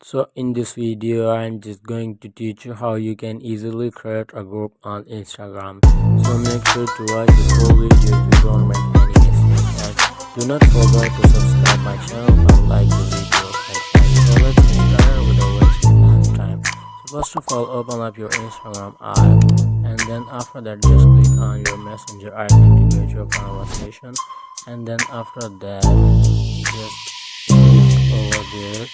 So in this video I'm just going to teach you how you can easily create a group on Instagram. So make sure to watch the full video to don't make any mistake, and do not forget to subscribe my channel and like the video. So let's get started without wasting any time. So first of all, open up your Instagram app, and then after that just click on your messenger icon to get your conversation, and then after that just click over there